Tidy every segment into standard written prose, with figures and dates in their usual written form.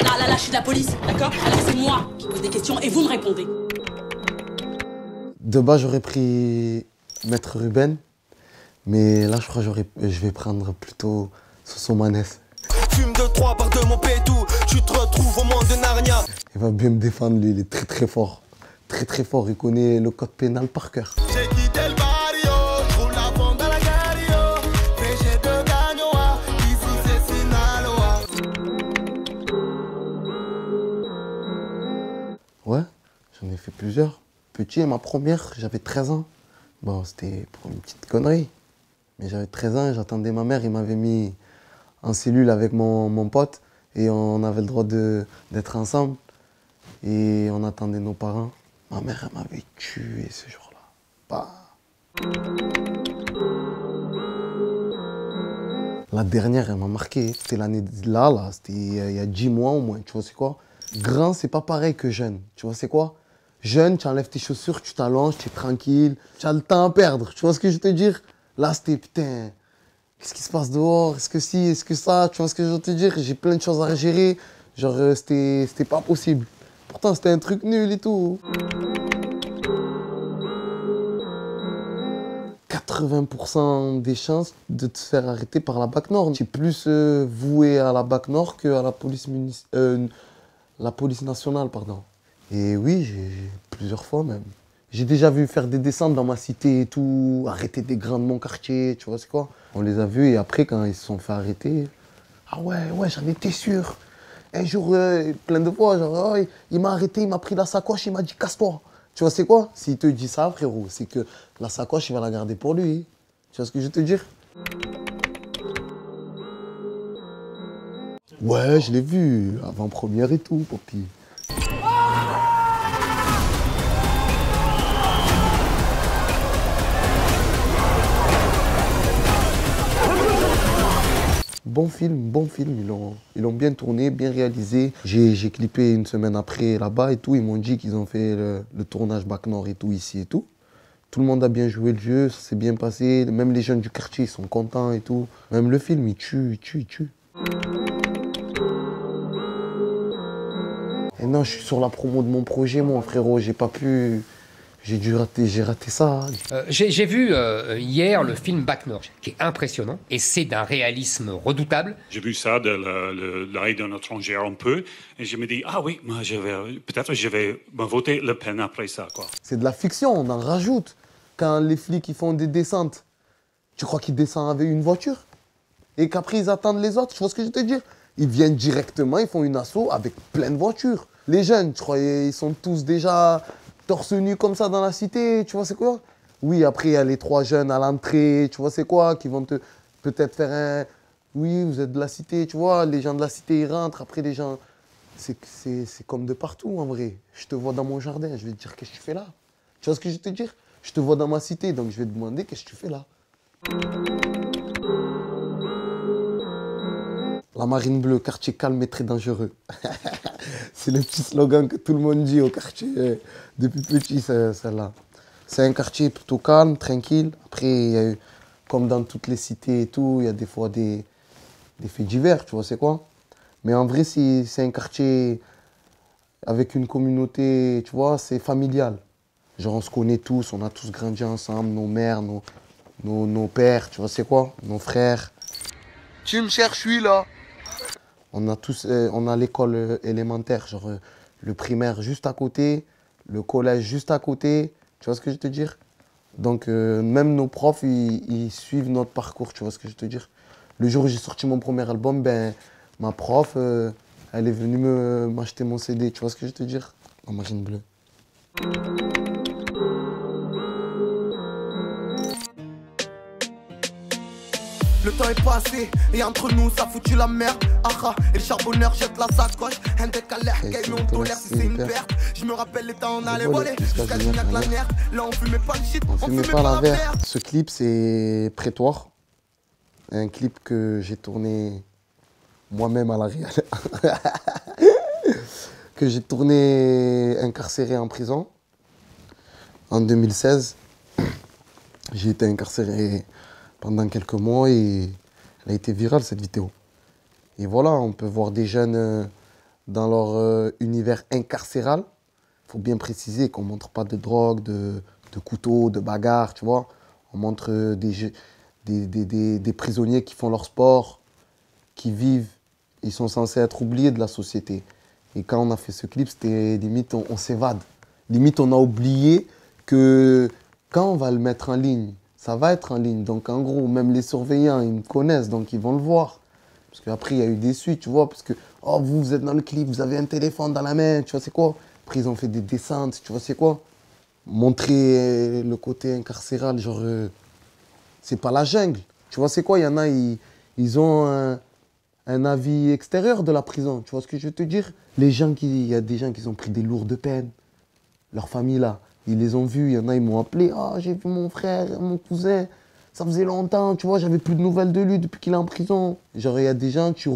Là, je suis de la police, d'accord? Alors c'est moi qui pose des questions et vous me répondez. De base, j'aurais pris Maître Ruben, mais là, je crois que je vais prendre plutôt Sosomanes. Fume de 3 barres de mon pétou, tu te retrouves au monde de Narnia. Il va bien me défendre, lui, il est très très fort. Très très fort, il connaît le code pénal par cœur. J'ai quitté le barrio, je roule la bande à la gario. Péché de Gagnoa, ici c'est Sinaloa. Ouais, j'en ai fait plusieurs. Petit, ma première, j'avais 13 ans. Bon, c'était pour une petite connerie. Mais j'avais 13 ans et j'attendais ma mère, il m'avait mis en cellule avec mon pote. Et on avait le droit d'être ensemble. Et on attendait nos parents. Ma mère, elle m'avait tué ce jour-là. Bah. La dernière, elle m'a marqué. C'était l'année là, c'était il y a 10 mois au moins. Tu vois, c'est quoi? Grand, c'est pas pareil que jeune. Tu vois, c'est quoi? Jeune, tu enlèves tes chaussures, tu t'allonges, tu es tranquille. Tu as le temps à perdre. Tu vois ce que je veux te dire? Là, c'était putain. Qu'est-ce qui se passe dehors? Est-ce que si? Est-ce que ça? Tu vois ce que je veux te dire? J'ai plein de choses à gérer. Genre, c'était pas possible. Pourtant, c'était un truc nul et tout. 80% des chances de te faire arrêter par la BAC Nord. Tu es plus voué à la BAC Nord qu'à la la police nationale, pardon. Et oui, j'ai plusieurs fois même. J'ai déjà vu faire des descentes dans ma cité et tout, arrêter des grands de mon quartier, tu vois c'est quoi? On les a vus et après, quand ils se sont fait arrêter, ah ouais, j'en étais sûr. Un jour, plein de fois, genre, oh, il m'a arrêté, il m'a pris la sacoche, il m'a dit casse-toi. Tu vois, c'est quoi? S'il te dit ça, frérot, c'est que la sacoche, il va la garder pour lui. Tu vois ce que je veux te dire? Ouais, je l'ai vu, avant-première et tout, papy. Bon film, ils l'ont bien tourné, bien réalisé. J'ai clippé une semaine après là-bas et tout, ils m'ont dit qu'ils ont fait le tournage BAC Nord et tout, ici et tout. Tout le monde a bien joué le jeu, ça s'est bien passé, même les jeunes du quartier, ils sont contents et tout. Même le film, il tue. Et non, je suis sur la promo de mon projet, mon frérot, j'ai pas pu... J'ai raté ça. J'ai vu hier le film BAC Nord, qui est impressionnant, et c'est d'un réalisme redoutable. J'ai vu ça de l'œil d'un étranger un peu, et je me dis, ah oui, moi peut-être je vais me voter Le Pen après ça, quoi. C'est de la fiction, on en rajoute. Quand les flics ils font des descentes, tu crois qu'ils descendent avec une voiture? Et qu'après ils attendent les autres, tu vois ce que je veux te dire? Ils viennent directement, ils font une assaut avec plein de voitures. Les jeunes, tu crois, ils sont tous déjà... torse nu comme ça dans la cité, tu vois c'est quoi? Oui, après il y a les 3 jeunes à l'entrée, tu vois c'est quoi? Qui vont peut-être faire un... Oui, vous êtes de la cité, tu vois, les gens de la cité ils rentrent, après les gens... C'est comme de partout en vrai. Je te vois dans mon jardin, je vais te dire qu'est-ce que tu fais là? Tu vois ce que je veux te dire? Je te vois dans ma cité, donc je vais te demander qu'est-ce que tu fais là? La marine bleue, quartier calme et très dangereux. C'est le petit slogan que tout le monde dit au quartier depuis petit, celle-là. C'est un quartier plutôt calme, tranquille. Après, il y a eu, comme dans toutes les cités et tout, il y a des fois des faits divers, tu vois, c'est quoi? Mais en vrai, c'est un quartier avec une communauté, tu vois, c'est familial. Genre, on se connaît tous, on a tous grandi ensemble, nos mères, nos pères, tu vois, c'est quoi? Nos frères. Tu me cherches, lui, là? On a l'école élémentaire, genre le primaire juste à côté, le collège juste à côté, tu vois ce que je veux te dire? Donc même nos profs, ils suivent notre parcours, tu vois ce que je veux te dire? Le jour où j'ai sorti mon premier album, ben, ma prof, elle est venue m'acheter mon CD, tu vois ce que je veux te dire? En marine bleue. Le temps est passé et entre nous ça foutu la merde. Aha, et le charbonneur jette la sacoche. Un décalère, gagne on tolère si c'est une perte. Je me rappelle les temps on allait voler jusqu'à Gignac la merde. Là on fumait pas le shit, on fumait pas la merde. Ce clip c'est Prétoire. Un clip que j'ai tourné moi-même à la réal. Que j'ai tourné incarcéré en prison en 2016. J'ai été incarcéré pendant quelques mois et elle a été virale cette vidéo. Et voilà, on peut voir des jeunes dans leur univers incarcéral. Il faut bien préciser qu'on ne montre pas de drogue, de couteaux, de bagarres, tu vois. On montre des prisonniers qui font leur sport, qui vivent. Ils sont censés être oubliés de la société. Et quand on a fait ce clip, c'était limite, on s'évade. Limite, on a oublié que quand on va le mettre en ligne, ça va être en ligne. Donc, en gros, même les surveillants, ils me connaissent, donc ils vont le voir. Parce qu'après, il y a eu des suites, tu vois. Parce que, oh, vous êtes dans le clip, vous avez un téléphone dans la main, tu vois, c'est quoi? Après, ils ont fait des descentes, tu vois, c'est quoi? Montrer le côté incarcéral, genre, c'est pas la jungle. Tu vois, c'est quoi? Il y en a, ils ont un avis extérieur de la prison. Tu vois ce que je veux te dire? Il y a des gens qui ont pris des lourdes peines. Leur famille, là, ils les ont vus. Il y en a, ils m'ont appelé. Ah, j'ai vu mon frère, mon cousin. Ça faisait longtemps, tu vois, j'avais plus de nouvelles de lui depuis qu'il est en prison. Genre, il y a des gens, tu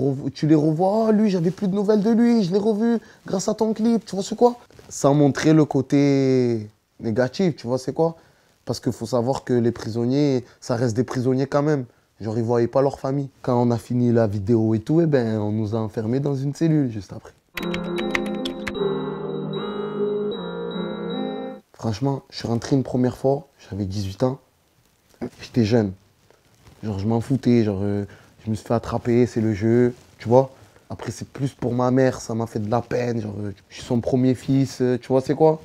les revois. Oh, lui, j'avais plus de nouvelles de lui, je l'ai revu grâce à ton clip, tu vois, c'est quoi? Sans montrer le côté négatif, tu vois, c'est quoi? Parce qu'il faut savoir que les prisonniers, ça reste des prisonniers quand même. Genre, ils ne voyaient pas leur famille. Quand on a fini la vidéo et tout, eh ben, on nous a enfermés dans une cellule juste après. Franchement, je suis rentré une première fois, j'avais 18 ans. J'étais jeune. Genre, je m'en foutais. Genre, je me suis fait attraper, c'est le jeu, tu vois. Après, c'est plus pour ma mère, ça m'a fait de la peine. Genre, je suis son premier fils, tu vois, c'est quoi?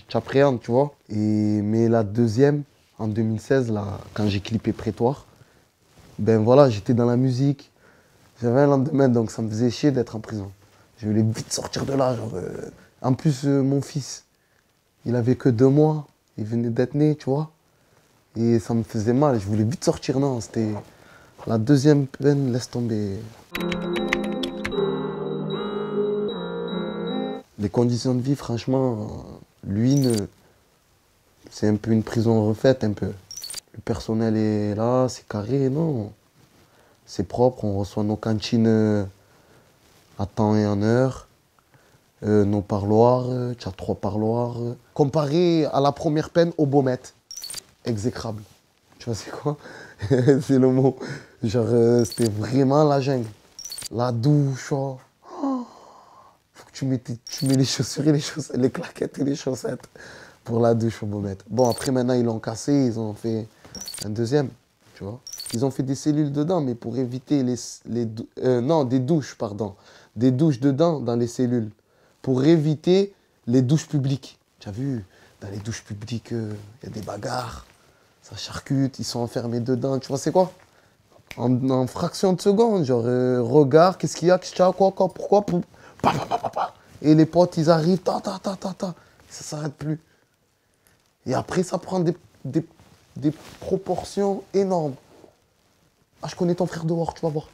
J'appréhende, tu vois. Mais la deuxième, en 2016, là, quand j'ai clippé Prétoire, ben voilà, j'étais dans la musique. J'avais un lendemain, donc ça me faisait chier d'être en prison. Je voulais vite sortir de là. Genre, en plus, mon fils, il avait que 2 mois. Il venait d'être né, tu vois. Et ça me faisait mal, je voulais vite sortir. Non, c'était la deuxième peine, laisse tomber. Les conditions de vie, franchement, c'est un peu une prison refaite, un peu. Le personnel est là, c'est carré, non. C'est propre, on reçoit nos cantines à temps et en heure. Nos parloirs, tu as 3 parloirs. Comparé à la première peine, au Baumette. Exécrable. Tu vois, c'est quoi? C'est le mot. Genre, c'était vraiment la jungle. La douche, oh. Faut que tu mets les chaussures et les chaussettes, les claquettes et les chaussettes pour la douche au Baumette. Bon, après, maintenant, ils l'ont cassé, ils ont fait un deuxième, tu vois. Ils ont fait des cellules dedans, mais pour éviter des douches, pardon. Des douches dedans, dans les cellules. Pour éviter les douches publiques. Tu as vu, dans les douches publiques, il y a des bagarres. Ça charcute, ils sont enfermés dedans, tu vois, c'est quoi? En fraction de seconde, genre, regard, qu'est-ce qu'il y a, quoi, pourquoi, pa. Et les potes, ils arrivent, ta. Ça s'arrête plus. Et après, ça prend des proportions énormes. Ah, je connais ton frère dehors, tu vas voir.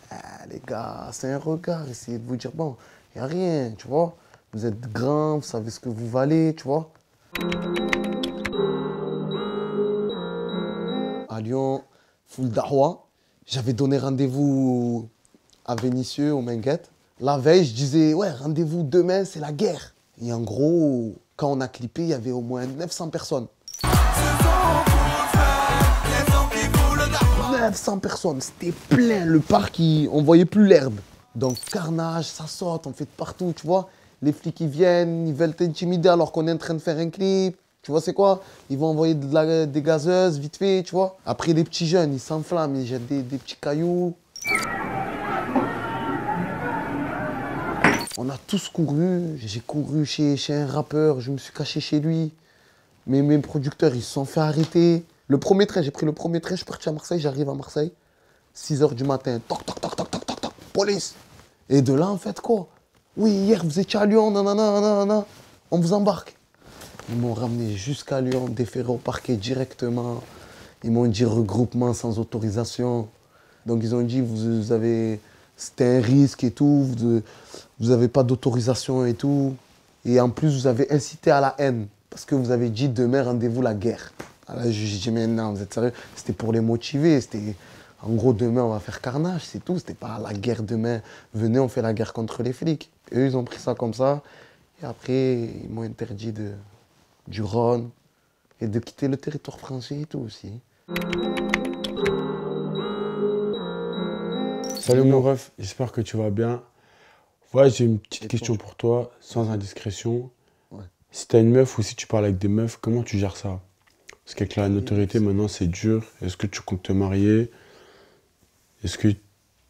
Ah, les gars, c'est un regard, essayez de vous dire, bon, il n'y a rien, tu vois. Vous êtes grands, vous savez ce que vous valez, tu vois. À Lyon, full d'Arwa. J'avais donné rendez-vous à Vénissieux, au Menguette. La veille, je disais, ouais, rendez-vous demain, c'est la guerre. Et en gros, quand on a clippé, il y avait au moins 900 personnes. 900 personnes, c'était plein. Le parc, on voyait plus l'herbe. Donc, carnage, ça saute, on fait de partout, tu vois. Les flics, ils viennent, ils veulent t'intimider alors qu'on est en train de faire un clip. Tu vois, c'est quoi? Ils vont envoyer des gazeuses, vite fait, tu vois. Après, les petits jeunes, ils s'enflamment, ils jettent des petits cailloux. On a tous couru. J'ai couru chez un rappeur, je me suis caché chez lui. Mais mes producteurs, ils se sont fait arrêter. J'ai pris le premier train, je suis parti à Marseille, j'arrive à Marseille. 6 h du matin, toc, police. Et de là, en fait, quoi? Oui, hier, vous étiez à Lyon, nanana, on vous embarque. Ils m'ont ramené jusqu'à Lyon, déféré au parquet directement. Ils m'ont dit regroupement sans autorisation. Donc ils ont dit, c'était un risque et tout, vous n'avez pas d'autorisation et tout. Et en plus, vous avez incité à la haine. Parce que vous avez dit demain, rendez-vous la guerre. Alors j'ai dit, mais non, vous êtes sérieux? C'était pour les motiver. En gros, demain, on va faire carnage, c'est tout. C'était pas la guerre demain. Venez, on fait la guerre contre les flics. Et eux, ils ont pris ça comme ça. Et après, ils m'ont interdit du Rhône et de quitter le territoire français et tout aussi. Salut mon ref, j'espère que tu vas bien. Ouais, j'ai une petite question pour toi, sans indiscrétion. Ouais. Si t'as une meuf ou si tu parles avec des meufs, comment tu gères ça? Parce qu'avec la notoriété, maintenant, c'est dur. Est-ce que tu comptes te marier? Est-ce que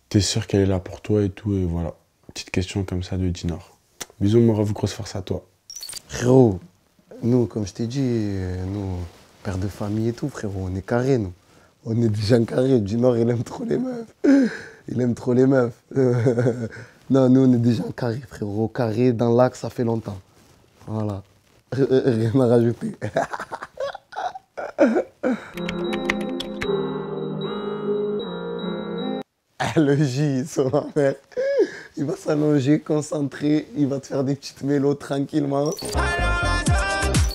t'es sûr qu'elle est là pour toi et tout? Et voilà. Petite question comme ça de Dinar. Bisous, mon rêve, grosse force à toi. Frérot, nous, comme je t'ai dit, nous, père de famille et tout, frérot, on est carré, nous. On est déjà carré. Du Nord, il aime trop les meufs. Il aime trop les meufs. Non, nous, on est déjà carré, frérot. Carré dans l'axe, ça fait longtemps. Voilà. Rien à rajouter. Le J, son mère. Il va s'allonger, concentré, il va te faire des petites mélos tranquillement.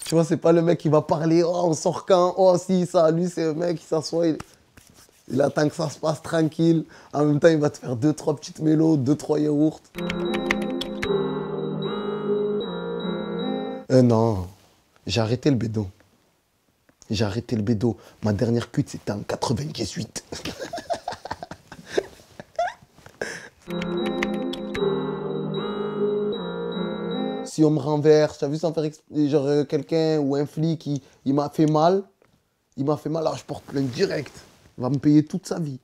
Tu vois, c'est pas le mec qui va parler, oh, on sort quand, oh, si, ça. Lui, c'est le mec qui s'assoit, il attend que ça se passe tranquille. En même temps, il va te faire 2-3 petites mélos, 2-3 yaourts. Non, j'ai arrêté le bédo. J'ai arrêté le bédo. Ma dernière pute, c'était en 98. Si on me renverse, tu as vu sans faire exprès, genre quelqu'un ou un flic, il m'a fait mal. Il m'a fait mal, alors je porte plainte direct. Il va me payer toute sa vie.